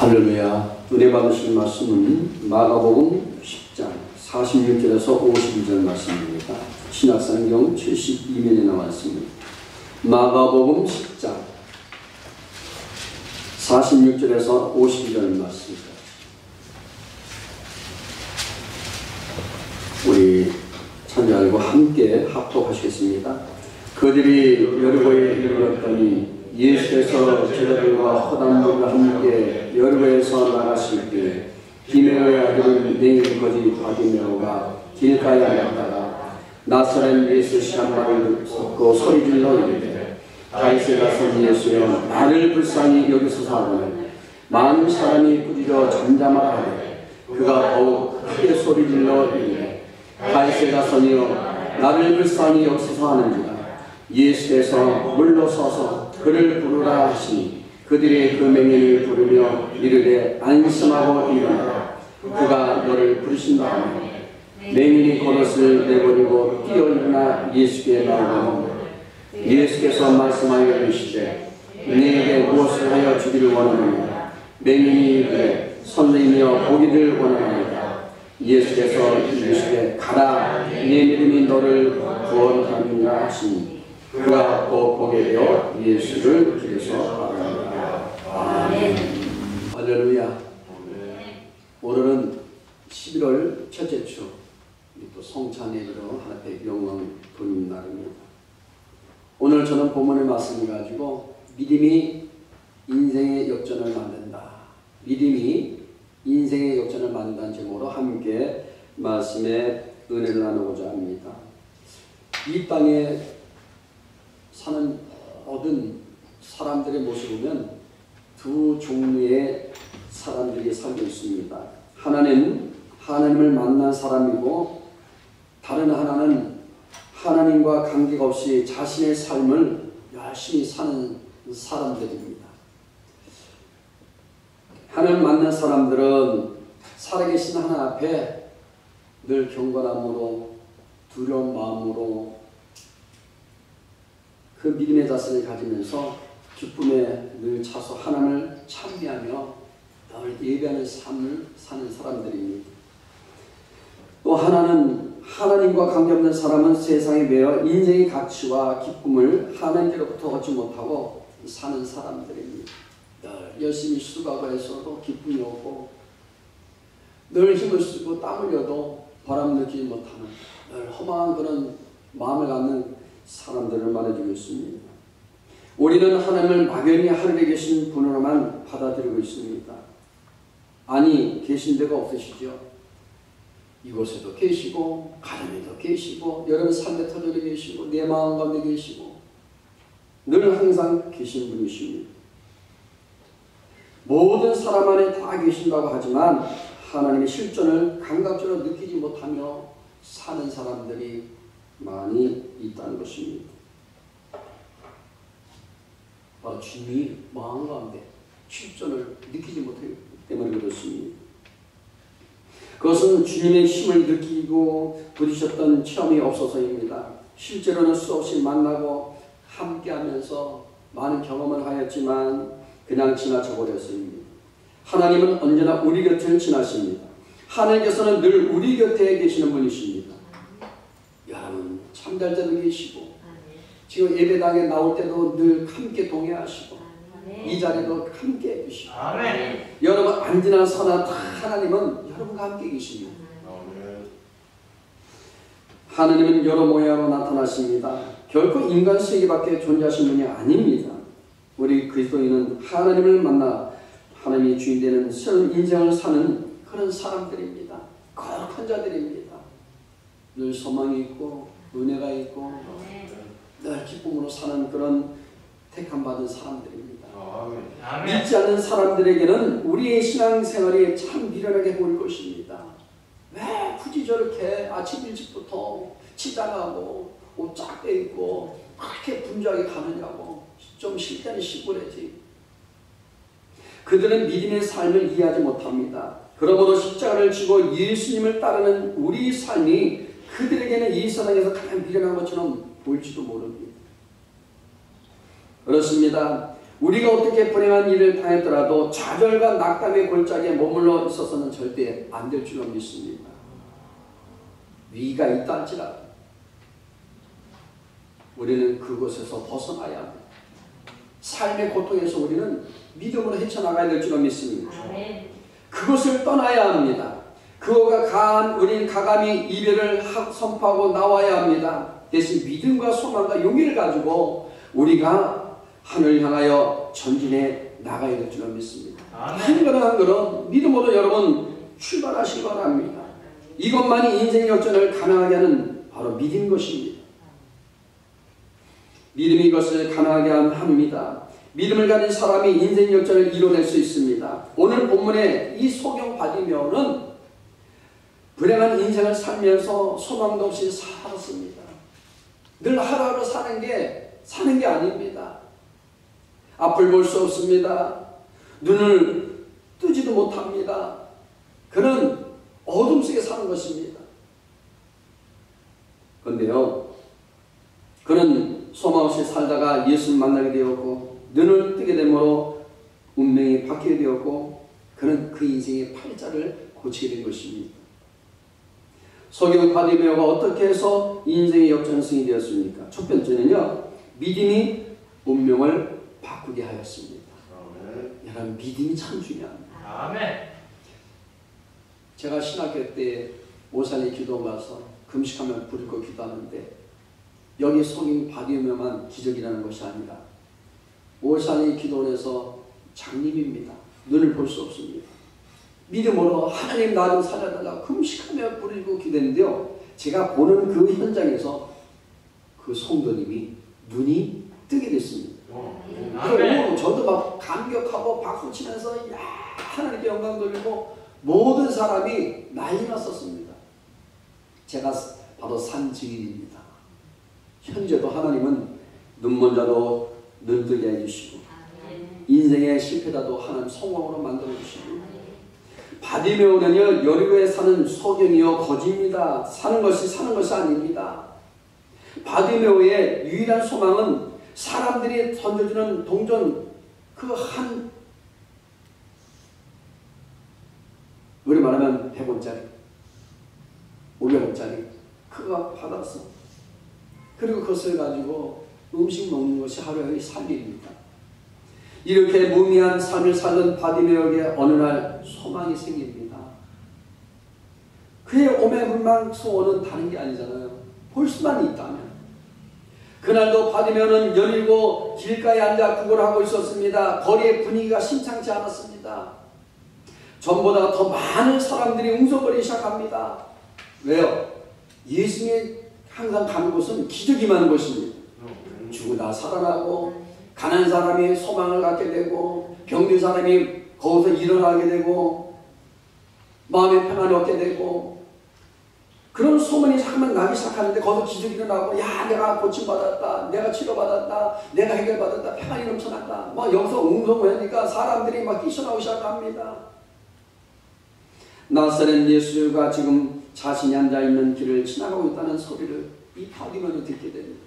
할렐루야. 은혜 받으실 말씀은 마가복음 10장 46절에서 52절 말씀입니다. 신약성경 72면에 나왔습니다. 마가복음 10장 46절에서 52절 말씀입니다. 우리 찬양하고 함께 합독하시겠습니다. 그들이 여리고에 이르렀더니 예수께서 제자들과 허담들과 함께 여리고에서 나가실 때 디메오의 아들 네인 거지 바디메오가 길가에 앉았다가 나사렛 예수 시한 말을 듣고 소리질러 이르되 다윗의 선 예수여 나를 불쌍히 여기소서 하거늘 많은 사람이 꾸짖어 잠잠하라 하되 그가 더욱 크게 소리질러 이르되 다윗의 선이여 나를 불쌍히 여기소서 하는지라. 예수께서 물러서서 그를 부르라 하시니 그들이 그 맹인을 부르며 이르되 안심하고 일어나라. 그가 너를 부르신다 하니 맹인이 겉옷을 내버리고 뛰어 일어나 예수께 나오고 예수께서 말씀하여 이르시되 네게 무엇을 하여 주기를 원하느냐. 맹인이 이르되 선생이여 보기를 원하나이다. 예수께서 이르시되 가라 네 믿음이 너를 구원하느니라 하시니 그가 곧 보게 되어 예수를 길에서 알아갑니다. 아멘. 할렐루야. 오늘은 11월 첫째 주, 또 성찬예로 하나 앞에 영광 돌리는 날입니다. 오늘 저는 본문의 말씀을 가지고 믿음이 인생의 역전을 만든다. 믿음이 인생의 역전을 만든다는 제목으로 함께 말씀의 은혜를 나누고자 합니다. 이 땅에 사는 모든 사람들의 모습을 보면 두 종류의 사람들이 살고 있습니다. 하나는 하나님을 만난 사람이고 다른 하나는 하나님과 관계가 없이 자신의 삶을 열심히 사는 사람들입니다. 하나님 만난 사람들은 살아계신 하나님 앞에 늘 경건함으로 두려운 마음으로 그 믿음의 자세를 가지면서 기쁨에 늘 차서 하나님을 찬미하며 늘 예배하는 삶을 사는 사람들입니다. 또 하나는 하나님과 관계없는 사람은 세상에 매여 인생의 가치와 기쁨을 하나님께로부터 얻지 못하고 사는 사람들입니다. 늘 열심히 수고하고 해서도 기쁨이 없고 늘 힘을 쓰고 땀 흘려도 보람 느끼지 못하는 늘 허망한 그런 마음을 갖는 사람들을 말해주고 있습니다. 우리는 하나님을 막연히 하늘에 계신 분으로만 받아들이고 있습니다. 아니 계신 데가 없으시죠? 이곳에도 계시고 가정에도 계시고 여러분 삶의 터전에 계시고 내 마음 가운데 계시고 늘 항상 계신 분이십니다. 모든 사람 안에 다 계신다고 하지만 하나님의 실존을 감각적으로 느끼지 못하며 사는 사람들이 많이 있다는 것입니다. 바로 주님이 마음 가운데 실존을 느끼지 못하기 때문에 그렇습니다. 그것은 주님의 힘을 느끼고 부딪혔던 체험이 없어서입니다. 실제로는 수없이 만나고 함께하면서 많은 경험을 하였지만 그냥 지나쳐 버렸습니다. 하나님은 언제나 우리 곁을 지나십니다. 하나님께서는 늘 우리 곁에 계시는 분이십니다. 여러분 잠잘 때도 계시고 지금 예배당에 나올 때도 늘 함께 동행하시고 이 자리도 함께 해주시고 여러분 안지나 서나 다 하나님은 여러분과 함께 계십니다. 하나님은 여러 모양으로 나타나십니다. 결코 인간 세계밖에 존재하신 분이 아닙니다. 우리 그리스도인은 하나님을 만나 하나님이 주인 되는 새로운 인생을 사는 그런 사람들입니다. 거룩한 자들입니다. 늘 소망이 있고 은혜가 있고 늘 기쁨으로 사는 그런 택함받은 사람들입니다. 믿지 않는 사람들에게는 우리의 신앙생활이 참 미련하게 보일 것입니다. 왜 굳이 저렇게 아침 일찍부터 치장하고 옷 쫙 빼입고 그렇게 분주하게 가느냐고 좀 쉴 때는 쉬고 그러지. 그들은 믿음의 삶을 이해하지 못합니다. 그러므로 십자가를 지고 예수님을 따르는 우리 삶이 그들에게는 이 세상에서 가장 미련한 것처럼 보일지도 모릅니다. 그렇습니다. 우리가 어떻게 불행한 일을 당했더라도 좌절과 낙담의 골짜기에 머물러 있어서는 절대 안 될 줄로 믿습니다. 위기가 있다 할지라도 우리는 그곳에서 벗어나야 합니다. 삶의 고통에서 우리는 믿음으로 헤쳐나가야 될 줄로 믿습니다. 그것을 떠나야 합니다. 그거가 강한 우리는 가감히 이별을 선포하고 나와야 합니다. 대신 믿음과 소망과 용기를 가지고 우리가 하늘을 향하여 전진해 나가야 될 줄로 믿습니다. 한 걸음 한 걸음 믿음으로 여러분 출발하시기 바랍니다. 이것만이 인생 역전을 가능하게 하는 바로 믿음인 것입니다. 믿음이 이것을 가능하게 합니다. 믿음을 가진 사람이 인생 역전을 이뤄낼 수 있습니다. 오늘 본문의 이 소경 바디메오는 불행한 인생을 살면서 소망도 없이 살았습니다. 늘 하루하루 사는 게 아닙니다. 앞을 볼 수 없습니다. 눈을 뜨지도 못합니다. 그는 어둠 속에 사는 것입니다. 그런데요, 그는 소망 없이 살다가 예수를 만나게 되었고 눈을 뜨게 되므로 운명이 바뀌게 되었고 그는 그 인생의 팔자를 고치게 된 것입니다. 소경 바디메오가 어떻게 해서 인생의 역전승이 되었습니까? 첫 번째는요, 믿음이 운명을 바꾸게 하였습니다. 여러분, 믿음이 참 중요합니다. 아멘. 제가 신학교 때 오산에 기도 가서 금식하면 불을 끄고 기도하는데 여기 소경 바디메오만 기적이라는 것이 아니라 오산의 기도원에서 장님입니다. 눈을 볼 수 없습니다. 믿음으로 하나님 나 좀 살려달라고 금식하며 부르고 기도했는데요, 제가 보는 그 현장에서 그 성도님이 눈이 뜨게 됐습니다. 그리고 저도 막 감격하고 박수치면서 야 하나님께 영광 돌리고 모든 사람이 난리 났었습니다. 제가 바로 산 증인입니다. 현재도 하나님은 눈먼 자도 눈뜨게 해주시고 인생의 실패자도 하나님 성공으로 만들어주시고 바디메오는요, 여리고에 사는 소경이요 거지입니다. 사는 것이 아닙니다. 바디메오의 유일한 소망은 사람들이 던져주는 동전 그 한 우리 말하면 100원짜리 500원짜리 그거 받았어. 그리고 그것을 가지고 음식 먹는 것이 하루의 삶입니다. 이렇게 무미한 삶을 살던 바디메오에게 어느 날 소망이 생깁니다. 그의 오매불망 소원은 다른 게 아니잖아요. 볼 수만 있다면. 그날도 바디메오는 연일고 길가에 앉아 구걸을 하고 있었습니다. 거리의 분위기가 심상치 않았습니다. 전보다 더 많은 사람들이 웅성거리기 시작합니다. 왜요? 예수님이 항상 가는 곳은 기적이 많은 것입니다. 죽으나 살아나고 가난한 사람이 소망을 갖게 되고 병든 사람이 거기서 일어나게 되고 마음의 평안을 얻게 되고 그런 소문이 잠깐만 나기 시작하는데 거기서 기적이 일어나고 야 내가 고침받았다, 내가 치료받았다, 내가 해결받았다, 평안이 넘쳐난다 막 여기서 웅성거리니까 사람들이 막 뛰쳐나오기 시작합니다. 나사렛 예수가 지금 자신이 앉아있는 길을 지나가고 있다는 소리를 이 바디메오는 듣게 됩니다.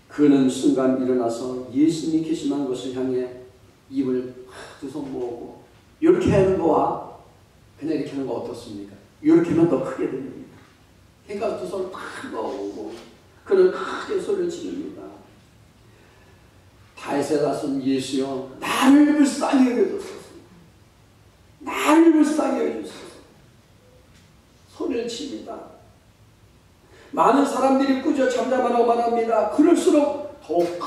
그는 순간 일어나서 예수님이 계시는 것을 향해 입을 두 손 모으고 이렇게 하는 거와 그냥 이렇게 하는 거 어떻습니까? 이렇게 하면 더 크게 들립니다. 그러니까 두 손을 탁 모으고 그는 크게 소리를 지릅니다. 다윗의 자손 예수여 나를 불쌍히 여겨주소서. 나를 불쌍히 여겨주소서. 소리를 칩니다. 많은 사람들이 꾸짖어 잠잠하라고 말합니다. 그럴수록 더욱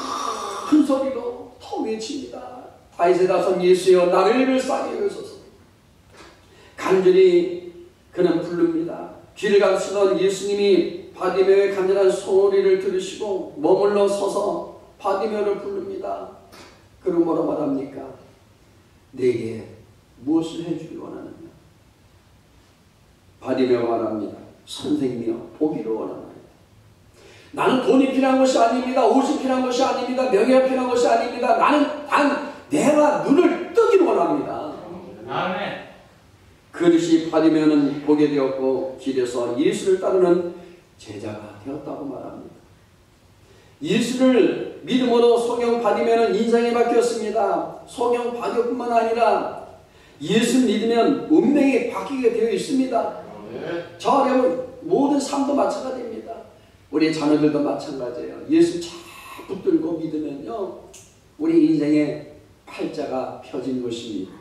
큰 소리로 더 외칩니다. 다윗의 자손 예수여 나를 불쌍히 여기소서. 간절히 그는 부릅니다. 귀를 감추던 예수님이 바디메오의 간절한 소리를 들으시고 머물러 서서 바디메오를 부릅니다. 그리고 뭐라 말합니까? 내게 무엇을 해주기 원하느냐? 바디메오가 말합니다. 선생님이여 보기를 원하나이다. 나는 돈이 필요한 것이 아닙니다. 옷이 필요한 것이 아닙니다. 명예가 필요한 것이 아닙니다. 단 내가 눈을 뜨기를 원합니다. 아멘. 그릇이 바디메오는 보게 되었고 길에서 예수를 따르는 제자가 되었다고 말합니다. 예수를 믿음으로 소경받으면 인생이 바뀌었습니다. 소경받을뿐만 아니라 예수 믿으면 운명이 바뀌게 되어 있습니다. 저 여러분 모든 삶도 마찬가지입니다. 우리 자녀들도 마찬가지예요. 예수 잘 붙들고 믿으면요 우리 인생의 팔자가 펴진 것입니다.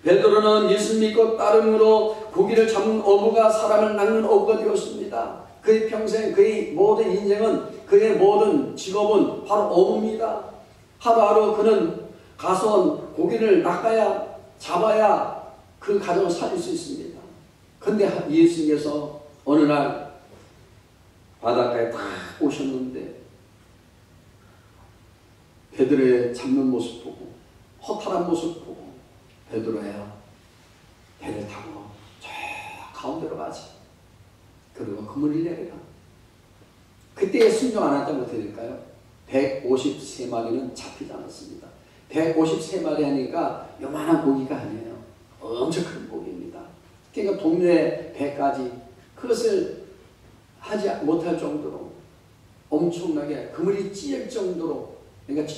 베드로는 예수 믿고 따름으로 고기를 잡는 어부가 사람을 낚는 어부가 되었습니다. 그의 평생, 그의 모든 인생은, 그의 모든 직업은 바로 어부입니다. 하루하루 그는 가서 고기를 낚아야, 잡아야 그 가정을 살릴 수 있습니다. 그런데 예수님께서 어느 날 바닷가에 딱 오셨는데 베드로의 잡는 모습 보고, 허탈한 모습 보고, 베드로야, 배를 타고 저 가운데로 가지. 그리고 그물을 내려라. 그때 순종 안 했다면 어떻게 될까요? 153마리는 잡히지 않았습니다. 153마리 하니까 요만한 고기가 아니에요. 엄청 큰 고기입니다. 그러니까 동네 배까지 그것을 하지 못할 정도로 엄청나게 그물이 찢을 정도로, 그러니까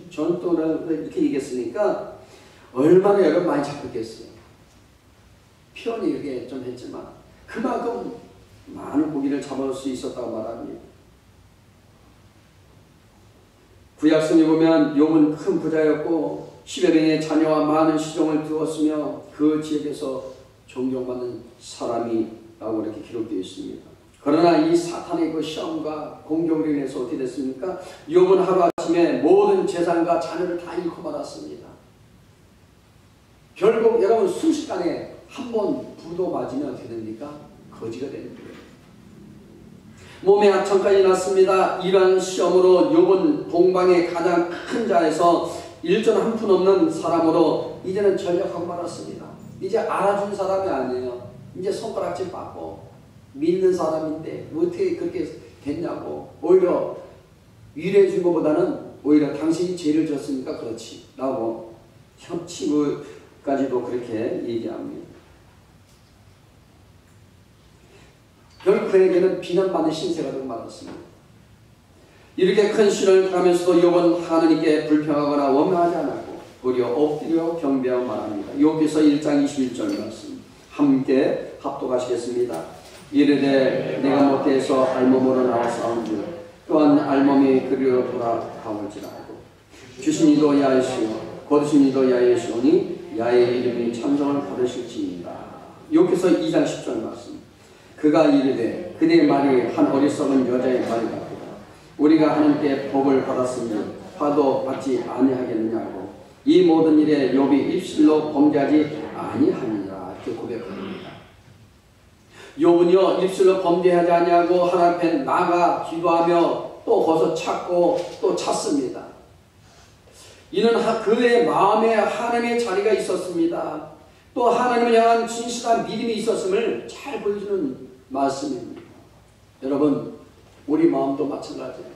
전도를 이렇게 얘기했으니까 얼마나 여러분 많이 잡혔겠어요. 표현이 이렇게 좀 했지만 그만큼 많은 고기를 잡을 수 있었다고 말합니다. 구약성에 보면 욥은 큰 부자였고 10여 명의 자녀와 많은 시종을 두었으며 그 지역에서 존경받는 사람이라고 이렇게 기록되어 있습니다. 그러나 이 사탄의 그 시험과 공격으로 인해서 어떻게 됐습니까? 욥은 하루아침에 모든 재산과 자녀를 다 잃고 말았습니다. 결국 여러분 순식간에 한 번 부도 맞으면 어떻게 됩니까? 거지가 되는 거예요. 몸에 하천까지 났습니다. 이러한 시험으로 욥은 동방의 가장 큰 자에서 일전 한 푼 없는 사람으로 이제는 전역하고 말았습니다. 이제 알아준 사람이 아니에요. 이제 손가락질 받고 믿는 사람인데 어떻게 그렇게 됐냐고, 오히려 위로해 준 것보다는 오히려 당신이 죄를 졌으니까 그렇지 라고 친구까지도 그렇게 얘기합니다. 결국 그에게는 비난받는 신세가 되고 말았습니다. 이렇게 큰 시련을 당하면서도 욥은 하나님께 불평하거나 원망하지 않았고 도리어 엎드려 경배하고 말합니다. 욥기서 1장 21절 말씀 함께 합독하시겠습니다. 이르되 내가 못해서 알몸으로 나와 싸운즉 또한 알몸이 그리로 돌아가올지라도 주신 이도 야이시오 거두신 이도 야이시오니 야의 이름이 찬송을 받으실지니라. 욥기서 2장 10절 말씀 그가 이르되 그대의 말이 한 어리석은 여자의 말이 같도다. 우리가 하나님께 복을 받았으니 화도 받지 아니하겠느냐고 이 모든 일에 욥이 입술로 범죄하지 아니하느니라 이렇게 고백합니다. 욥은요 입술로 범죄하지 아니하고 하나님 앞에 나가 기도하며 또 거기서 찾고 또 찾습니다. 이는 그의 마음에 하나님의 자리가 있었습니다. 또 하나님을 향한 진실한 믿음이 있었음을 잘 보여주는 말씀입니다. 여러분 우리 마음도 마찬가지예요.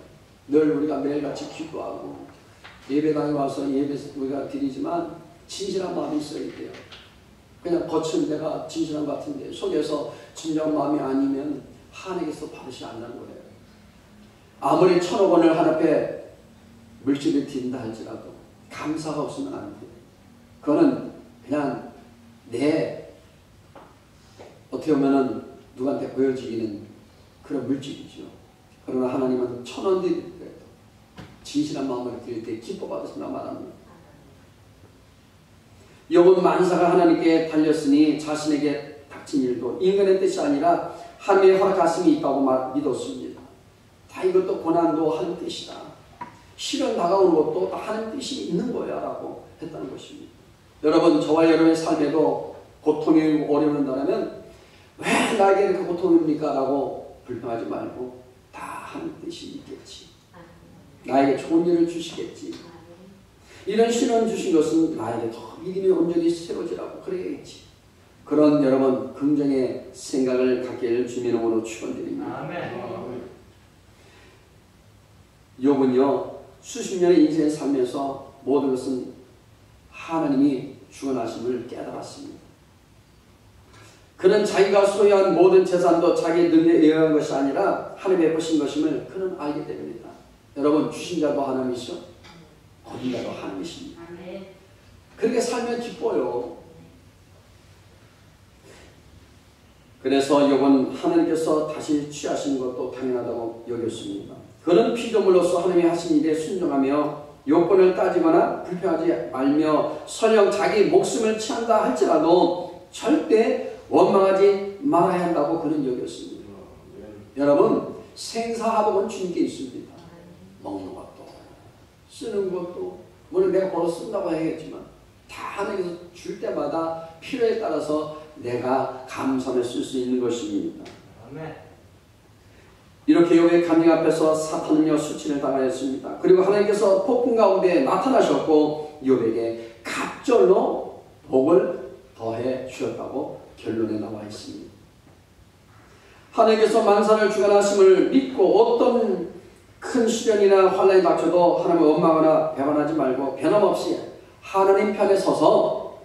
늘 우리가 매일같이 기도하고 예배당에 와서 예배 우리가 드리지만 진실한 마음이 있어야 돼요. 그냥 겉은 내가 진실한 것 같은데 속에서 진정한 마음이 아니면 하나님께서 받으시 않는 거예요. 아무리 1,000억 원을 하나님 앞에 물질을 드린다 할지라도 감사가 없으면 안 돼요. 그거는 그냥 내 어떻게 보면은 누구한테 보여지기는 그런 물질이죠. 그러나 하나님은 1,000원 드리더라도 진실한 마음을 드릴 때 기뻐 받으시나 말합니다. 욥은 만사가 하나님께 달렸으니 자신에게 닥친 일도 인간의 뜻이 아니라 하나님의 허락하심이 있다고 믿었습니다. 다 이것도 고난도 하나님 뜻이다. 시련 다가오는 것도 다 하나님 뜻이 있는 거야 라고 했다는 것입니다. 여러분 저와 여러분의 삶에도 고통이 어려움이 온다면 왜 나에게 이렇게 고통입니까? 라고 불평하지 말고 다 하나님 뜻이 있겠지. 나에게 좋은 일을 주시겠지. 이런 시련 주신 것은 나에게 더 믿음이 온전히 새로지라고 그래야겠지. 그런 여러분 긍정의 생각을 갖기를 주님의 이름으로 축원드립니다. 욥은요 수십 년의 인생을 살면서 모든 것은 하나님이 주관하심을 깨달았습니다. 그는 자기가 소유한 모든 재산도 자기의 능력에 의한 것이 아니라 하나님의 베푸신 것임을 그는 알게 됩니다. 여러분, 주신 자도 하나님이시오, 얻은 자도 하나님이십니다. 그렇게 살면 기뻐요. 그래서 욥은 하나님께서 다시 취하신 것도 당연하다고 여겼습니다. 그는 피조물로서 하나님이 하신 일에 순종하며 요건을 따지거나 불평하지 말며 설령 자기 목숨을 취한다 할지라도 절대 원망하지 말아야 한다고 그는 여겼습니다. 여러분, 생사하복은 주님께 있습니다. 먹는 것도 쓰는 것도 물론 내가 벌어 쓴다고 해야겠지만 다 하나님께서 줄 때마다 필요에 따라서 내가 감사하며 쓸 수 있는 것입니다. 이렇게 욥의 간증 앞에서 사탄은요 수치를 당하였습니다. 그리고 하나님께서 폭풍 가운데 나타나셨고 욥에게 갑절로 복을 더해 주셨다고 결론에 나와 있습니다. 하나님께서 만사를 주관하심을 믿고 어떤 큰 시련이나 환난이 닥쳐도 하나님을 원망하거나 배반하지 말고 변함없이 하나님 편에 서서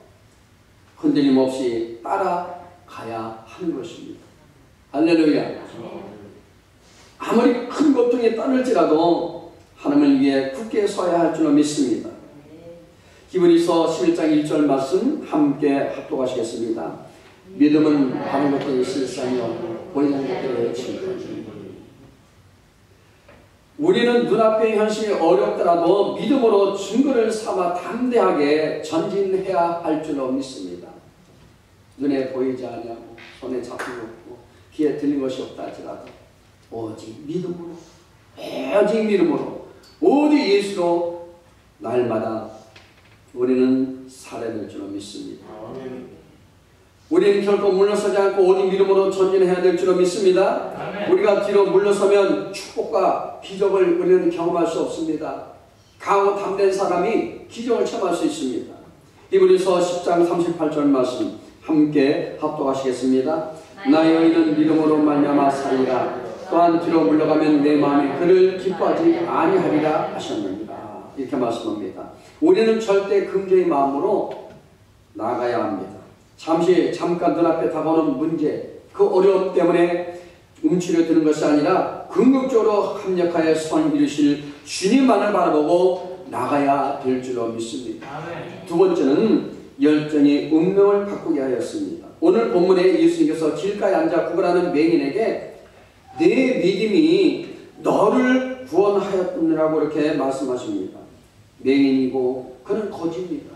흔들림 없이 따라가야 하는 것입니다. 할렐루야. 아무리 큰 고통에 따를지라도 하나님을 위해 굳게 서야 할 줄로 믿습니다. 히브리서 11장 1절 말씀 함께 합독하시겠습니다. 믿음은 바른 것들을 실상이요 보이는 것들을 칭찬합니다. 우리는 눈앞의 현실이 어렵더라도 믿음으로 증거를 삼아 담대하게 전진해야 할 줄로 믿습니다. 눈에 보이지 아니하고 손에 잡힌 없고 귀에 들린 것이 없다 할지라도 오직 믿음으로, 오직 믿음으로, 오직 예수로 날마다 우리는 살아낼 줄로 믿습니다. 우리는 결코 물러서지 않고 오직 믿음으로 전진해야 될 줄로 믿습니다. 우리가 뒤로 물러서면 축복과 기적을 우리는 경험할 수 없습니다. 강하고 담대한 사람이 기적을 체험할 수 있습니다. 히브리서 10장 38절 말씀 함께 합독하시겠습니다. 나의 의인은 믿음으로 말미암아 살리라. 또한 뒤로 물러가면 내 마음이 그를 기뻐하지 아니하리라 하셨느니라. 이렇게 말씀합니다. 우리는 절대 긍정의 마음으로 나아가야 합니다. 잠깐 눈앞에 다가오는 문제, 그 어려움 때문에 움츠려 드는 것이 아니라 궁극적으로 합력하여 선 이루실 주님만을 바라보고 나가야 될 줄로 믿습니다. 두 번째는 열정이 운명을 바꾸게 하였습니다. 오늘 본문에 예수님께서 길가에 앉아 구걸하는 맹인에게 내 믿음이 너를 구원하였느라고 이렇게 말씀하십니다. 맹인이고 그는 거지입니다.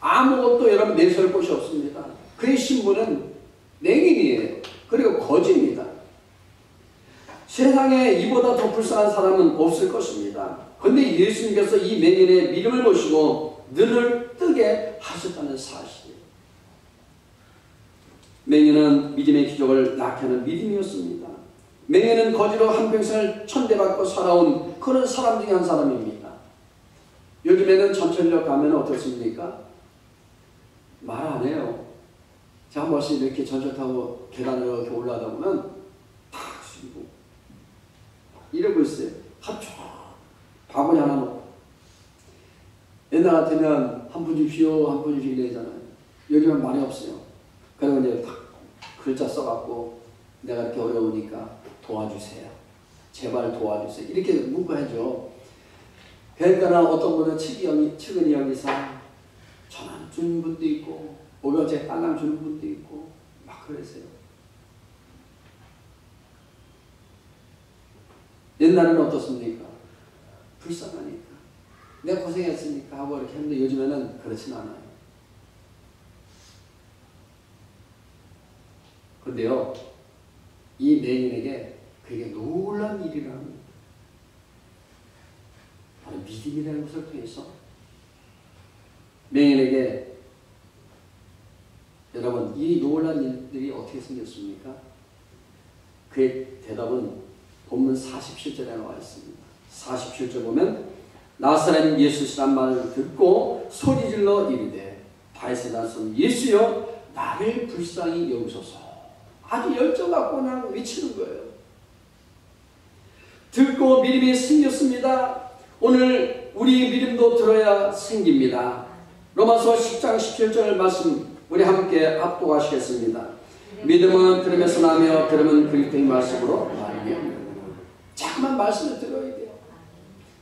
아무것도 여러분 내세울 곳이 없습니다. 그의 신분은 맹인이에요. 그리고 거지입니다. 세상에 이보다 더 불쌍한 사람은 없을 것입니다. 그런데 예수님께서 이 맹인의 믿음을 보시고 눈을 뜨게 하셨다는 사실이에요. 맹인은 믿음의 기적을 낳게 하는 믿음이었습니다. 맹인은 거지로 한평생을 천대받고 살아온 그런 사람 중에 한 사람입니다. 요즘에는 전철역 가면 어떻습니까? 말 안 해요. 제가 한 번씩 이렇게 전철 타고 계단으로 이렇게 올라가다 보면 탁 쉬고 이러고 있어요. 한쪽 바구니 하나 놓고. 옛날 같으면 한 푼 주시오, 한 푼 주시오 이러잖아요. 요즘은 말이 없어요. 그리고 이제 탁 글자 써갖고 내가 이렇게 어려우니까 도와주세요. 제발 도와주세요. 이렇게 묻고하죠. 그러니까 어떤 분은 측은이 여기서 전화 주는 분도 있고 500원짜리 딸랑 주는 분도 있고 막 그러세요. 옛날에는 어떻습니까? 불쌍하니까 내가 고생했으니까 하고 이렇게 했는데 요즘에는 그렇진 않아요. 그런데요, 이 맹인에게 그게 놀라운 일이라는 겁니다. 바로 믿음이라는 것을 통해서 맹인에게 여러분 이 놀라운 일들이 어떻게 생겼습니까? 그의 대답은 본문 47절에 나와 있습니다. 47절 보면 나사렛 예수시란 말을 듣고 소리질러 이르되 다윗의 자손 예수여 나를 불쌍히 여기소서. 아주 열정 갖고 그냥 외치는 거예요. 듣고 믿음이 생겼습니다. 오늘 우리 믿음도 들어야 생깁니다. 로마서 10장 17절 말씀 우리 함께 합독하시겠습니다. 믿음은 들으면서 나며 들으면 그리스도의 말씀으로 나며. 자꾸만 말씀을 들어야 돼요.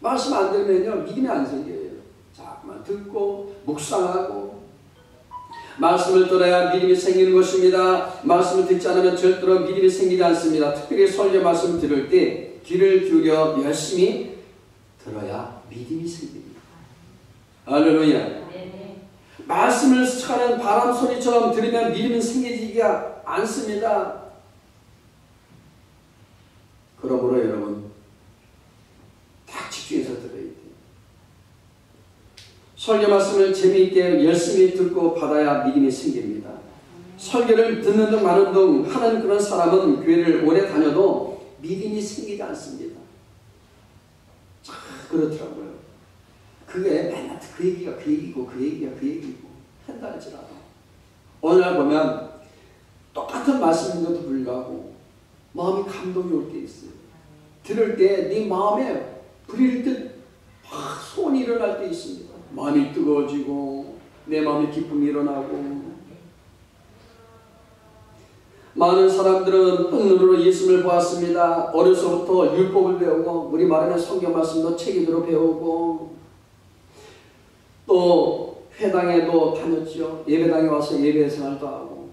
말씀 안 들으면요 믿음이 안 생겨요. 자꾸만 듣고 묵상하고 말씀을 들어야 믿음이 생기는 것입니다. 말씀을 듣지 않으면 절대로 믿음이 생기지 않습니다. 특별히 설교 말씀을 들을 때 귀를 기울여 열심히 들어야 믿음이 생깁니다. 할렐루야. 말씀을 스쳐가는 바람 소리처럼 들으면 믿음은 생기지가 않습니다. 그러므로 여러분 딱 집중해서 들어야 돼요. 설교 말씀을 재미있게 열심히 듣고 받아야 믿음이 생깁니다. 설교를 듣는 등 많은 등 하는 그런 사람은 교회를 오래 다녀도 믿음이 생기지 않습니다. 참 그렇더라고요. 그게 맨날 그 얘기가 그 얘기고 그 얘기가 그 얘기고 한다 할지라도 어느 날 보면 똑같은 말씀인데도 불구하고 마음이 감동이 올 때 있어요. 들을 때 네 마음에 불일 듯 막 소원이 일어날 때 있습니다. 마음이 뜨거워지고 내 마음에 기쁨이 일어나고. 많은 사람들은 눈으로 예수를 보았습니다. 어려서부터 율법을 배우고 우리 말하는 성경 말씀도 책임으로 배우고 또 회당에도 다녔죠. 예배당에 와서 예배 생활도 하고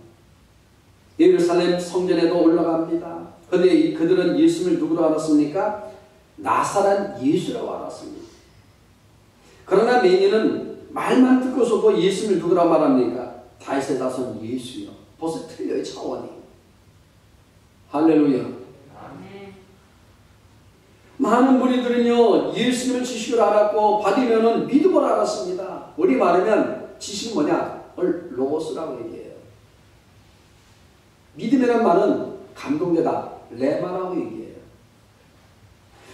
예루살렘 성전에도 올라갑니다. 그런데 그들은 예수를 누구로 알았습니까? 나사렛 예수라고 알았습니다. 그러나 매니는 말만 듣고서도 예수를 누구라고 말합니까? 다윗의 자손 예수요. 벌써 틀려요, 차원이. 할렐루야. 많은 무리들은요 예수님을 지식으로 알았고 받으면은 믿음으로 알았습니다. 우리 말하면 지식은 뭐냐? 로고스라고 얘기해요. 믿음이라는 말은 감동되다, 레마라고 얘기해요.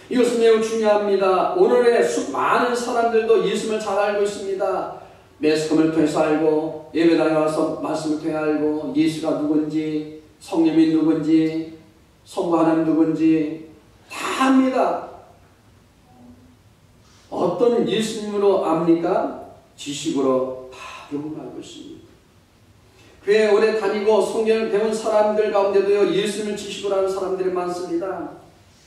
이것은 매우 중요합니다. 오늘의 많은 사람들도 예수님을 잘 알고 있습니다. 매스컴을 통해서 알고 예배당에 와서 말씀을 통해 알고 예수가 누군지 성령이 누군지 성부 하나님 누군지 다 압니다. 어떤 예수님으로 압니까? 지식으로 다 대부분 알고 있습니다. 교회 오래 다니고 성경을 배운 사람들 가운데도요 예수님을 지식으로 아는 사람들이 많습니다.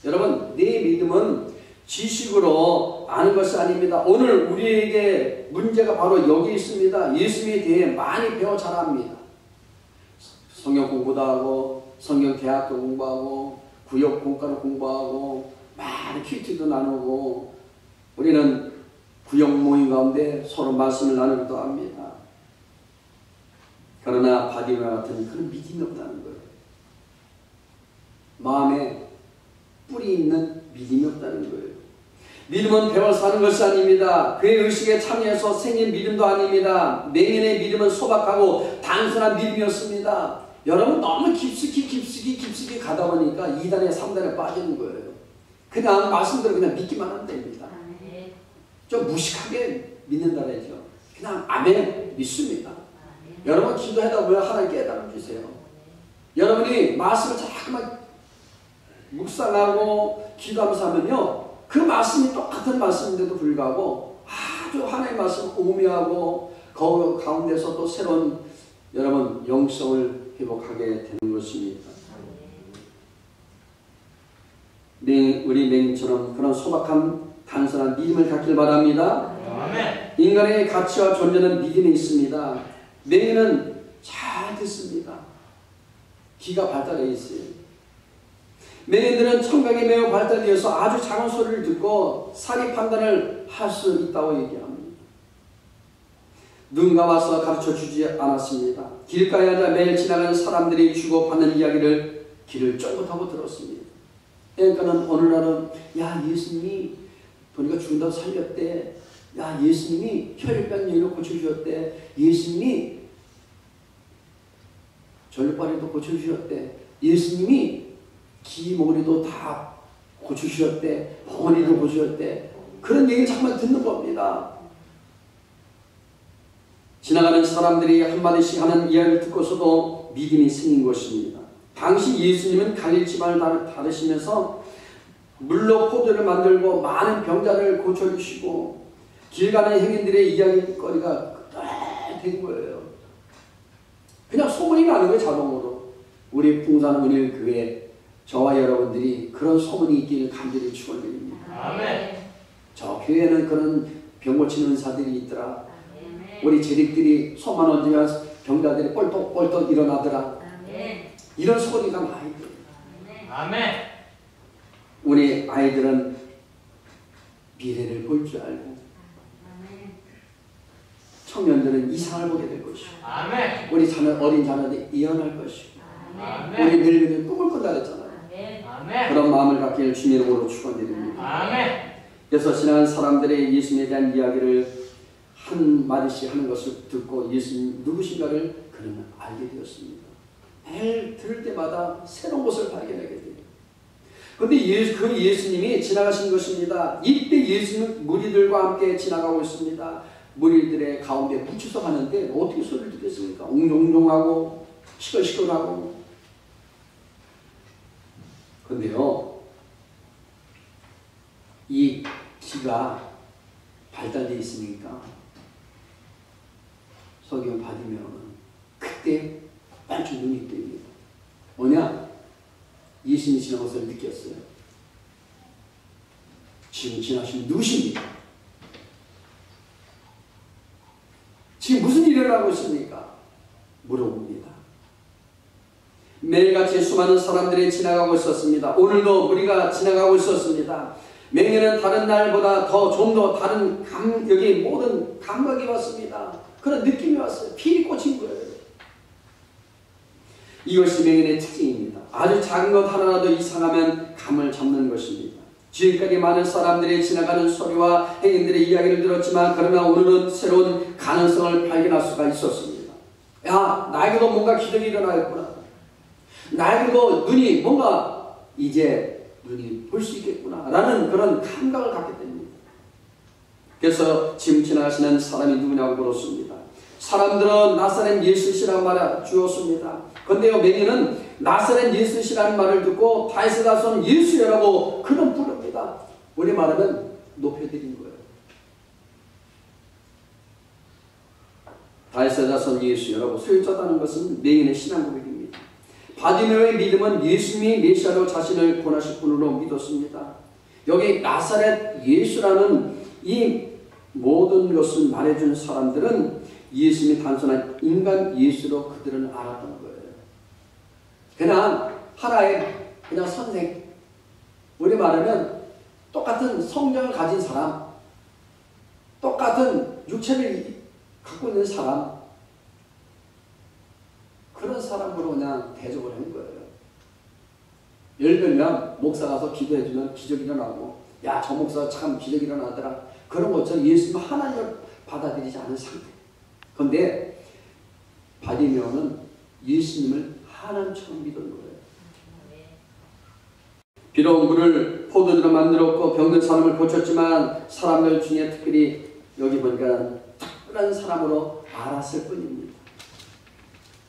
여러분 내 믿음은 지식으로 아는 것이 아닙니다. 오늘 우리에게 문제가 바로 여기 있습니다. 예수님에 대해 많이 배워 잘합니다. 성경 공부도 하고 성경 대학도 공부하고 구역 공과도 공부하고 많은 퀴즈도 나누고 우리는 구역 모임 가운데 서로 말씀을 나누기도 합니다. 그러나 바디와 같은 그런 믿음이 없다는 거예요. 마음에 뿌리 있는 믿음이 없다는 거예요. 믿음은 배워서 사는 것이 아닙니다. 그의 의식에 참여해서 생긴 믿음도 아닙니다. 맹인의 믿음은 소박하고 단순한 믿음이었습니다. 여러분 너무 깊숙이 가다 보니까 2단에 3단에 빠지는 거예요. 그냥 말씀대로 그냥 믿기만 하면 됩니다. 좀 무식하게 믿는다래죠. 그냥 아멘 믿습니다. 여러분 기도하다 보면 하나님 깨달음 주세요. 여러분이 말씀을 자꾸만 묵상하고 기도하면서 하면요 그 말씀이 똑같은 말씀인데도 불구하고 아주 하나님의 말씀을 오묘하고 그 가운데서 또 새로운 여러분 영성을 회복하게 되는 것입니다. 우리 맹인처럼 그런 소박한 단순한 믿음을 갖길 바랍니다. 아멘. 인간의 가치와 존재는 믿음에 있습니다. 맹인은 잘 듣습니다. 귀가 발달해 있어요. 맹인들은 청각이 매우 발달되어서 아주 작은 소리를 듣고 사리 판단을 할 수 있다고 얘기합니다. 누군가 와서 가르쳐 주지 않았습니다. 길가에 앉아 매일 지나가는 사람들이 주고받는 이야기를 귀를 쫑긋하고 들었습니다. 그러니까는 어느 날은 야 예수님이 보니까 죽는다고 살렸대. 야 예수님이 혈병 여인을 고쳐주셨대. 예수님이 전립발이도 고쳐주셨대. 예수님이 기머리도 다 고쳐주셨대. 멍어리도 고쳐주셨대. 그런 얘기를 정말 듣는 겁니다. 지나가는 사람들이 한마디씩 하는 이야기를 듣고서도 믿음이 생긴 것입니다. 당시 예수님은 갈릴 지방을 다루시면서 물로 포도를 만들고 많은 병자를 고쳐주시고 길 가는 행인들의 이야기거리가 된 거예요. 그냥 소문이 나는 거예요. 자동으로. 우리 풍산 은일교회 저와 여러분들이 그런 소문이 있기를 간절히 축원드립니다. 아멘. 저 교회에는 그런 병 고치는 은사들이 있더라. 우리 재릭들이 손만 얹으면 병자들이 뻘떡뻘떡 일어나더라. 이런 소리가 많이 들어요. 아멘. 우리 아이들은 미래를 볼 줄 알고 청년들은 이상을 보게 될 것이고 아멘. 우리 어린 자녀들이 예언할 것이고 아멘. 우리 늙은이는 꿈을 꾼다 그랬잖아요. 아멘. 그런 마음을 갖기를 주님 이름으로 축원드립니다. 아멘. 그래서 지나간 사람들의 예수님에 대한 이야기를 한 마디씩 하는 것을 듣고 예수님 누구신가를 그는 알게 되었습니다. 매일 들을 때마다 새로운 것을 발견하게 돼요. 그런데 그 예수님이 지나가신 것입니다. 이때 예수님은 무리들과 함께 지나가고 있습니다. 무리들의 가운데 묻혀서 가는데 어떻게 소리를 듣겠습니까? 웅종웅종하고 시끌시끌하고. 그런데요, 이 귀가 발달되어 있으니까 성경 받으면 그때 반짝 눈이 뜹니다. 뭐냐? 예수님이 지난 것을 느꼈어요. 지금 지나신 누구십니까? 지금 무슨 일을 하고 있습니까? 물어봅니다. 매일같이 수많은 사람들이 지나가고 있었습니다. 오늘도 우리가 지나가고 있었습니다. 매년은 다른 날보다 좀 더 다른 여기 모든 감각이 왔습니다. 그런 느낌이 왔어요. 필이 꽂힌 거예요. 이것이 맹인의 특징입니다. 아주 작은 것 하나라도 이상하면 감을 잡는 것입니다. 지금까지 많은 사람들이 지나가는 소리와 행인들의 이야기를 들었지만 그러나 오늘은 새로운 가능성을 발견할 수가 있었습니다. 야, 나에게도 뭔가 기적이 일어나겠구나. 나에게도 눈이 뭔가 이제 눈이 볼 수 있겠구나 라는 그런 감각을 갖게 됩니다. 그래서 지금 지나가시는 사람이 누구냐고 물었습니다. 사람들은 나사렛 예수시라고 말해 주었습니다. 그런데요, 맹인은 나사렛 예수시라는 말을 듣고 다윗의 자손 예수여라고 그는 부릅니다. 우리 말하면 높여드린 거예요. 다윗의 자손 예수여라고 소유자다는 것은 맹인의 신앙 고백입니다. 바디메오의 믿음은 예수님이 메시아로 자신을 권하실 분으로 믿었습니다. 여기 나사렛 예수라는 이 모든 것을 말해준 사람들은 예수님이 단순한 인간 예수로 그들은 알았던 거예요. 그냥 하나의 그냥 선생, 우리 말하면 똑같은 성령을 가진 사람, 똑같은 육체를 갖고 있는 사람, 그런 사람으로 그냥 대접을 한 거예요. 예를 들면 목사 가서 기도해주면 기적이 일어나고, 야, 저 목사 참 기적이 일어나더라. 그런 것처럼 예수님 하나님을 받아들이지 않은 상태. 그런데 바디메오는 예수님을 하나님처럼 믿은 거예요. 비록 물을 포도주로 만들었고 병든 사람을 고쳤지만 사람들 중에 특별히 여기 보니까 특별한 사람으로 알았을 뿐입니다.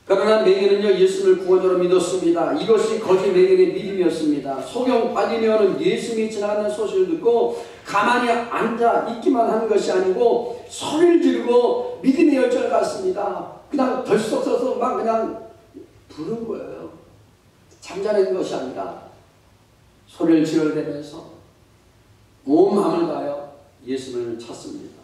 그러나 맹인은요, 예수님을 구원자로 믿었습니다. 이것이 거짓 맹인의 믿음이었습니다. 소경 바디메오는 예수님이 지나가는 소식을 듣고 가만히 앉아 있기만 한 것이 아니고 소리를 지르고 믿음의 열정을 갖습니다. 그냥 덜썩 서서 막 그냥 부른 거예요. 잠자는 것이 아니라 소리를 지르면서 온 마음을 다하여 예수님을 찾습니다.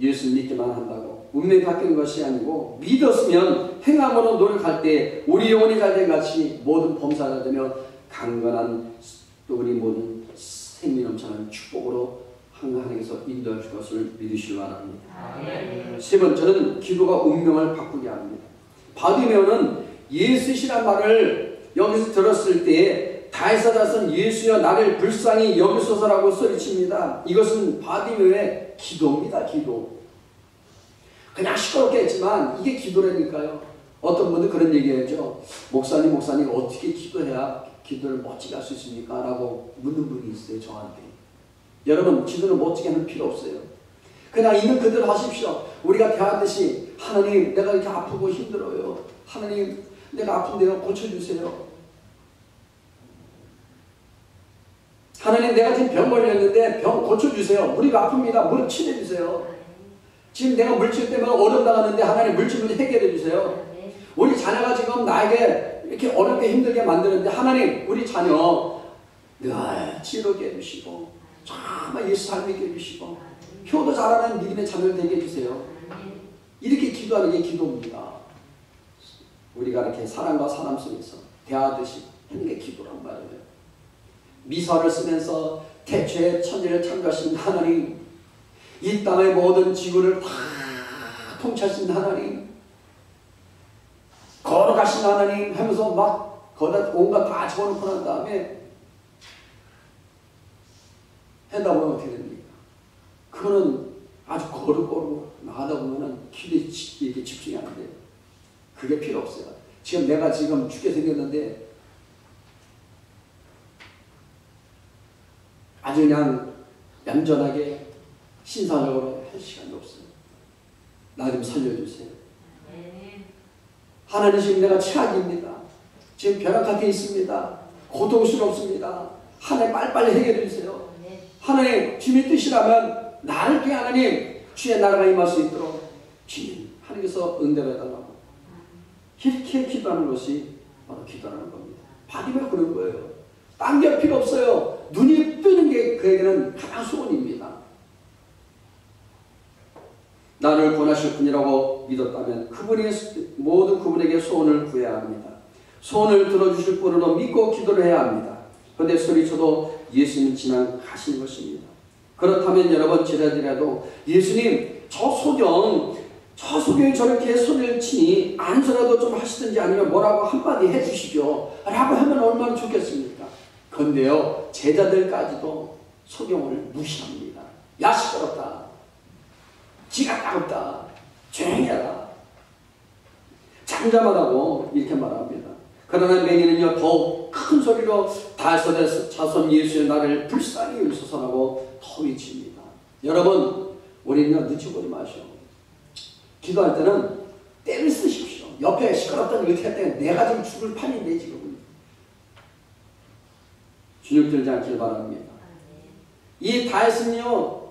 예수 믿기만 한다고 운명이 바뀌는 것이 아니고 믿었으면 행함으로 노력할 때 우리 영혼이 잘된 같이 모든 범사가 되며 강건한 또 우리 모든 생명 넘치는 축복으로 하나님께서 인도할 것을 믿으시기 바랍니다. 세 번째는 기도가 운명을 바꾸게 합니다. 바디메오는 예수시란 말을 여기서 들었을 때 다윗의 자손 예수여 나를 불쌍히 여기소서라고 소리칩니다. 이것은 바디메오의 기도입니다. 기도. 그냥 시끄럽게 했지만 이게 기도라니까요. 어떤 분들 그런 얘기하죠. 목사님 어떻게 기도해야 기도를 멋지게 할 수 있습니까? 라고 묻는 분이 있어요. 저한테. 여러분, 기도는 멋지게 하는 필요 없어요. 그냥 있는 그대로 하십시오. 우리가 대하듯이 하나님 내가 이렇게 아프고 힘들어요. 하나님 내가 아픈데요. 고쳐주세요. 하나님 내가 지금 병 걸렸는데 병 고쳐주세요. 무리가 아픕니다. 무릎 치료해주세요. 지금 내가 물질 때문에 어려움 당하는데 하나님 물질 문제 해결해 주세요. 우리 자녀가 지금 나에게 이렇게 어렵게 힘들게 만드는데 하나님 우리 자녀 늘 지혜롭게 해주시고 정말 예수 잘 믿게 해주시고 효도 잘하는 믿음의 자녀를 되게 해주세요. 이렇게 기도하는 게 기도입니다. 우리가 이렇게 사랑과 사람 속에서 대하듯이 하는 게 기도란 말이에요. 미사를 쓰면서 태초에 천지를 창조하신 하나님, 이 땅의 모든 지구를 다 통치하신 하나님, 걸어가신 하나님 하면서 막 거기다 온갖 다 적어놓고 난 다음에 한다 보면 어떻게 됩니까? 그거는 아주 거룩거룩 나가다 보면은 기도에 이렇게 집중이 안 돼요. 그게 필요 없어요. 지금 내가 지금 죽게 생겼는데 아주 그냥 얌전하게 신사적으로 할 시간이 없어요. 나 좀 살려주세요. 하나님 지금 내가 최악입니다. 지금 벼락 같아 있습니다. 고통스럽습니다. 하나님 빨리빨리 해결해 주세요. 하나님 주님의 뜻이라면 나를 통해 하나님 주의 나라가 임할 수 있도록 주님 하나님께서 응답해달라고 이렇게 기도하는 것이 바로 기도하는 겁니다. 받으면 그런 거예요. 딴 게 필요 없어요. 눈이 뜨는 게 그에게는 가장 소원입니다. 나를 구원하실 분이라고 믿었다면 모든 그분에게 소원을 구해야 합니다. 소원을 들어주실 분으로 믿고 기도를 해야 합니다. 그런데 소리쳐도 예수님은 지나가시는 것입니다. 그렇다면 여러분 제자들이라도 예수님 저 소경이 저렇게 소리를 치니 안서라도 좀 하시든지 아니면 뭐라고 한마디 해주시죠 라고 하면 얼마나 좋겠습니까? 그런데요 제자들까지도 소경을 무시합니다. 야 시끄럽다. 지가 따갑다. 조용히 해라. 잠잠하다고 이렇게 말합니다. 그러나 맹인은요 더욱 큰 소리로 다윗의 자손 예수의 나를 불쌍히 여기소서라고 더 외칩니다. 여러분 우리는요 늦추고지 마시오. 기도할 때는 때를 쓰십시오. 옆에 시끄럽다니 어떻게 할 때 내가 지금 죽을 판인데 지금 주눅 들지 않길 바랍니다. 이 다윗은요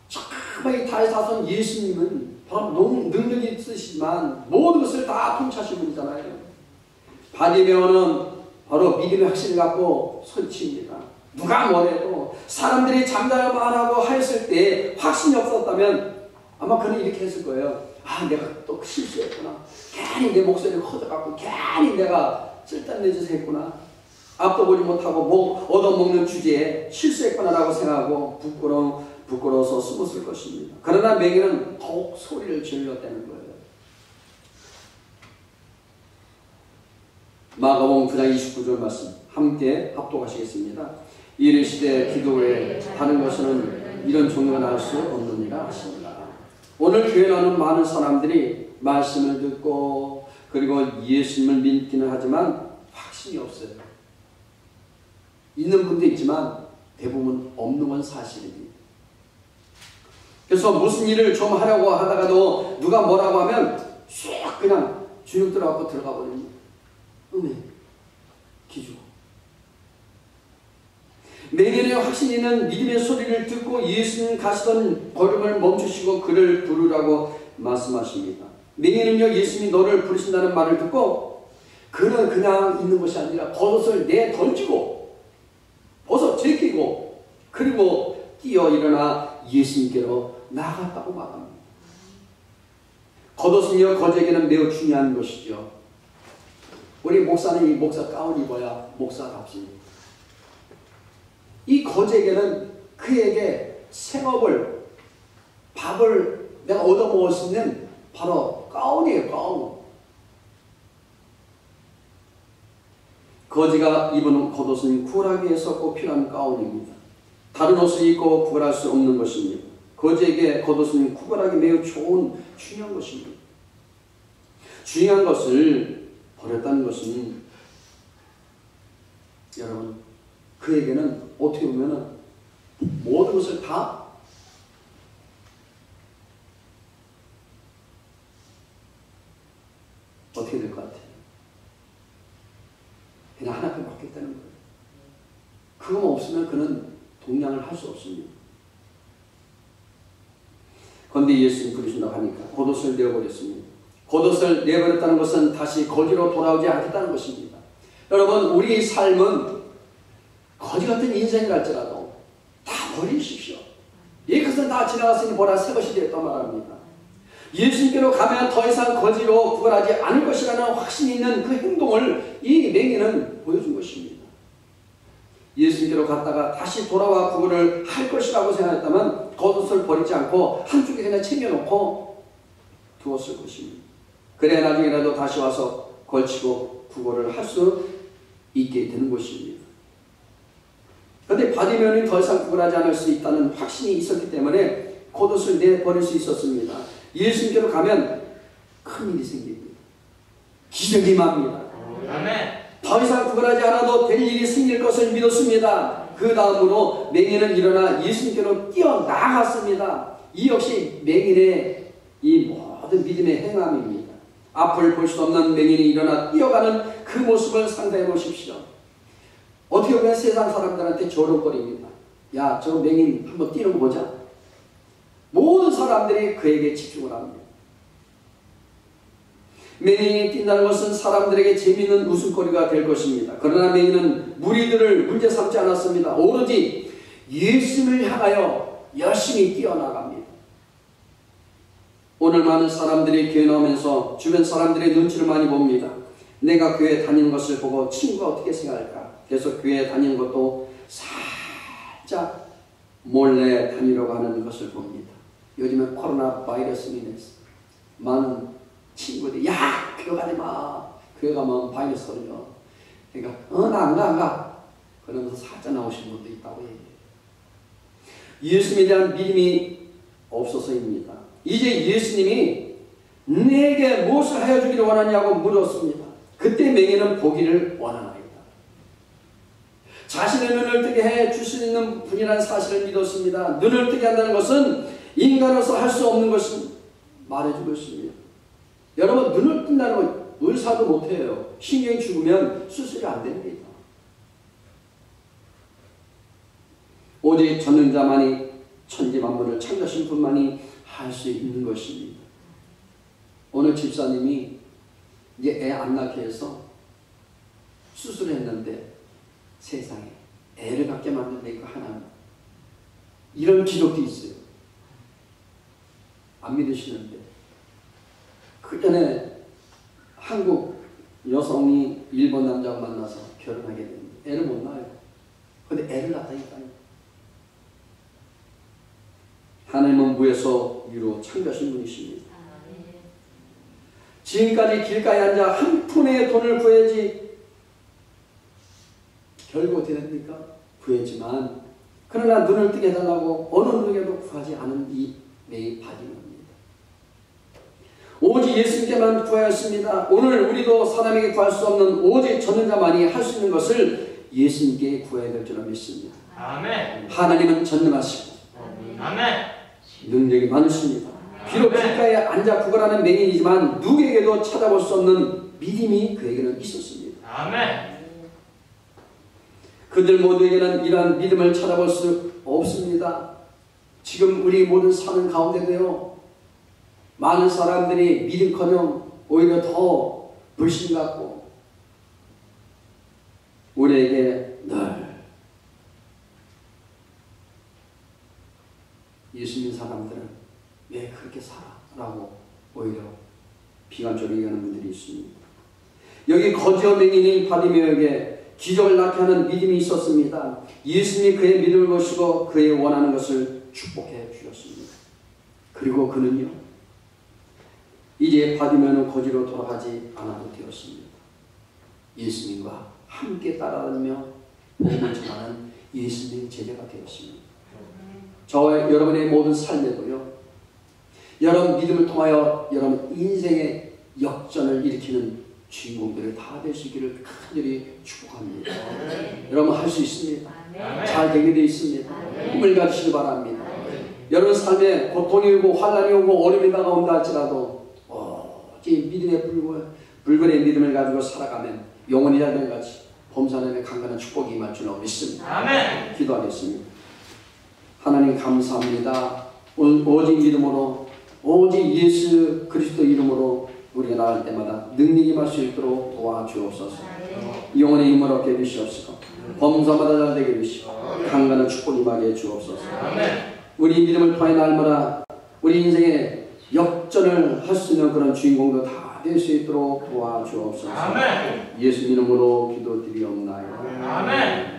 정말 이 다윗 자손 예수님은 바로 능력이 있으시지만 모든 것을 다 통치하신 분이잖아요. 바디메오는 바로 믿음의 확신을 갖고 손치입니다. 누가 뭐래도 사람들이 잠자려 말하고 하였을 때 확신이 없었다면 아마 그는 이렇게 했을 거예요. 아 내가 또 실수했구나. 괜히 내 목소리를 커져갖고 괜히 내가 쓸데없는 짓을 했구나. 앞도 보지 못하고 얻어먹는 주제에 실수했구나라고 생각하고 부끄러워서 숨었을 것입니다. 그러나 맹인은 더욱 소리를 질렀다는 거예요. 마가복음 9장 29절 말씀 함께 합독하시겠습니다. 이르시되 기도에 하는 것은 이런 종류가 나올 수 없느니라 하십니다. 오늘 교회 나오는 많은 사람들이 말씀을 듣고 그리고 예수님을 믿기는 하지만 확신이 없어요. 있는 분도 있지만 대부분 없는 건 사실입니다. 그래서 무슨 일을 좀 하려고 하다가도 누가 뭐라고 하면 쑥 그냥 주눅 들어가고 들어가 버립니다. 기죽어. 맹인의 확신이 있는 믿음의 소리를 듣고 예수님 가시던 걸음을 멈추시고 그를 부르라고 말씀하십니다. 맹인은요 예수님이 너를 부르신다는 말을 듣고 그는 그냥 있는 것이 아니라 겉옷을 내던지고 벗어 제끼고 그리고 뛰어 일어나 예수님께로 나아갔다고 말합니다. 겉옷은요 거제에게는 매우 중요한 것이죠. 우리 목사는 이 목사 가운 입어야 목사답습니다. 이 거제에게는 그에게 생업을 밥을 내가 얻어먹을 수 있는 바로 가운이에요. 가운. 거지가 입은 겉옷은 구걸하기 위해서 꼭 필요한 가운입니다. 다른 옷을 입고 구걸할 수 없는 것입니다. 거지에게 겉옷은 구걸하기 매우 중요한 것입니다. 중요한 것을 버렸다는 것은 여러분 그에게는 어떻게 보면은 모든 것을 다 어떻게 될 것 같아요? 그냥 하나님께 맡겠다는 거예요. 그거만 없으면 그는 동량을 할 수 없습니다. 그런데 예수님 부르신다고 하니까 겉옷을 내어버렸습니다. 겉옷을 내버렸다는 것은 다시 거지로 돌아오지 않겠다는 것입니다. 여러분, 우리 삶은 거지 같은 인생이랄지라도 다 버리십시오. 이 것은 다 지나갔으니 보라 새 것이 되었다 말합니다. 예수님께로 가면 더 이상 거지로 구걸하지 않을 것이라는 확신이 있는 그 행동을 이 맹인은 보여준 것입니다. 예수님께로 갔다가 다시 돌아와 구걸을 할 것이라고 생각했다면 겉옷을 버리지 않고 한쪽에 그냥 챙겨놓고 두었을 것입니다. 그래야 나중에라도 다시 와서 걸치고 구걸을 할 수 있게 되는 것입니다. 그런데 바디면이 더 이상 구걸하지 않을 수 있다는 확신이 있었기 때문에 겉옷을 내버릴 수 있었습니다. 예수님께로 가면 큰일이 생깁니다. 기적이 임합니다. 아멘. 더 이상 구걸하지 않아도 될 일이 생길 것을 믿었습니다. 그 다음으로 맹인은 일어나 예수님께로 뛰어나갔습니다. 이 역시 맹인의 이 모든 믿음의 행함입니다. 앞을 볼 수 없는 맹인이 일어나 뛰어가는 그 모습을 상상해 보십시오. 어떻게 보면 세상 사람들한테 조롱거립니다. 야, 저 맹인 한번 뛰는 거 보자. 모든 사람들이 그에게 집중을 합니다. 맹인이 뛴다는 것은 사람들에게 재미있는 웃음거리가 될 것입니다. 그러나 맹인은 무리들을 문제 삼지 않았습니다. 오로지 예수님을 향하여 열심히 뛰어나갑니다. 오늘 많은 사람들이 교회 나오면서 주변 사람들의 눈치를 많이 봅니다. 내가 교회 다니는 것을 보고 친구가 어떻게 생각할까? 그래서 교회 다니는 것도 살짝 몰래 다니려고 하는 것을 봅니다. 요즘은 코로나 바이러스로 인해서 많은 친구들이 야! 교회 가지 마! 교회 가면 바이러스 걸려. 그러니까 나 안 가. 그러면서 살짝 나오시는 분도 있다고 얘기해요. 예수님에 대한 믿음이 없어서입니다. 이제 예수님이 내게 무엇을 하여 주기를 원하냐고 물었습니다. 그때 맹인은 보기를 원하나이다. 자신의 눈을 뜨게 해 줄 수 있는 분이라는 사실을 믿었습니다. 눈을 뜨게 한다는 것은 인간으로서 할 수 없는 것을 말해준 것입니다. 여러분, 눈을 뜬다는 건 의사도 못해요. 신경이 죽으면 수술이 안 됩니다. 오직 전능자만이 천지만물을 창조하신 분만이 할 수 있는 것입니다. 오늘 집사님이 이제 애 안 낳게 해서 수술했는데 세상에 애를 갖게 만든 메이커 하나님, 이런 기록도 있어요. 안 믿으시는데 그 전에 한국 여성이 일본 남자와 만나서 결혼하게 됐는데 애를 못 낳아요. 근데 애를 낳다니까요. 하나님은 무에서 유로 창조하신 분이십니다. 지금까지 길가에 앉아 한 푼의 돈을 구해야지 결국 어떻게 됩니까? 구했지만 그러나 눈을 뜨게 해달라고 어느 누구에게도 구하지 않은 이 매일 바디입니다. 오직 예수님께만 구하였습니다. 오늘 우리도 사람에게 구할 수 없는 오직 전능자만이 할 수 있는 것을 예수님께 구해야 될 줄 믿습니다. 아멘. 하나님은 전능하시고 아멘. 능력이 많으십니다. 비록 길가에 앉아 구걸하는 맹인이지만 누구에게도 찾아볼 수 없는 믿음이 그에게는 있었습니다. 아멘. 그들 모두에게는 이러한 믿음을 찾아볼 수 없습니다. 지금 우리 모든 사는 가운데도요, 많은 사람들이 믿음커녕 오히려 더 불신 갖고 우리에게 늘 예수 믿는 사람들은 왜 그렇게 살아? 라고 오히려 비관적으로 얘기하는 분들이 있습니다. 여기 거지와 맹인인 바디메어에게 기적을 낳게 하는 믿음이 있었습니다. 예수님이 그의 믿음을 보시고 그의 원하는 것을 축복해 주셨습니다. 그리고 그는요, 이제 바디메어는 거지로 돌아가지 않아도 되었습니다. 예수님과 함께 따라다니며 복음을 전하는 예수님의 제자가 되었습니다. 저와 여러분의 모든 삶에도요, 여러분 믿음을 통하여 여러분 인생의 역전을 일으키는 주인공들을 다 될 수 있기를 간절히 축복합니다. 여러분 할 수 있습니다. 잘 되게 되어 있습니다. 힘을 가지시기 바랍니다. 여러분 삶에 고통이 오고 환난이 오고 어려움이 다가온다 할지라도 오직 믿음의 불굴의 믿음을 가지고 살아가면 영원히 자들같이 범사님의 강건한 축복이 임할 줄로 믿습니다. 아멘. 기도하겠습니다. 하나님 감사합니다. 오직 믿음으로, 오직 예수 그리스도 이름으로 우리가 나갈 때마다 능력이 임할 수 있도록 도와주옵소서. 영혼의 힘을 얻게 해주시옵시고 범사마다 잘 되게 해주시고 강간한 축복 임하게 해주옵소서. 우리 믿음을 통해 날마다 우리 인생의 역전을 할 수 있는 그런 주인공도 다 될 수 있도록 도와주옵소서. 예수 이름으로 기도드리옵나이다.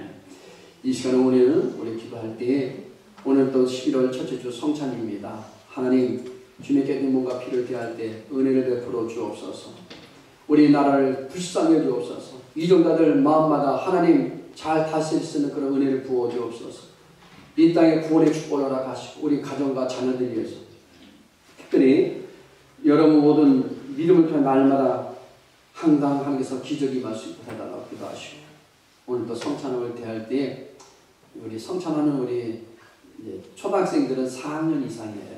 이 시간에 오늘 우리 기도할 때에 오늘 또 11월 첫째 주 성찬입니다. 하나님 주님께 뭔가 필요를 대할 때 은혜를 베풀어 주옵소서. 우리 나라를 불쌍히 주옵소서. 이종자들 마음마다 하나님 잘 다스릴 수 있는 그런 은혜를 부어 주옵소서. 이 땅에 구원의 축복을 허락하시고 우리 가정과 자녀들 위해서 특별히 여러분 모든 믿음을 통해 날마다 항상 하나님께서 기적이 임할 수 있도록 해달라고 기도하시고 오늘 또 성찬을 대할 때 우리 성찬하는 우리 초등학생들은 4학년 이상이에요.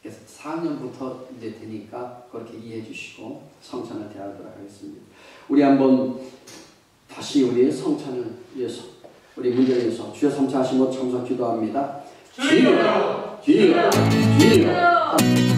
그래서 4학년부터 이제 되니까 그렇게 이해해 주시고 성찬을 대하도록 하겠습니다. 우리 한번 다시 우리 성찬을 위해서 우리 문제를 위해서 주여 삼차하시고 참석 기도합니다. 주여 주여 주여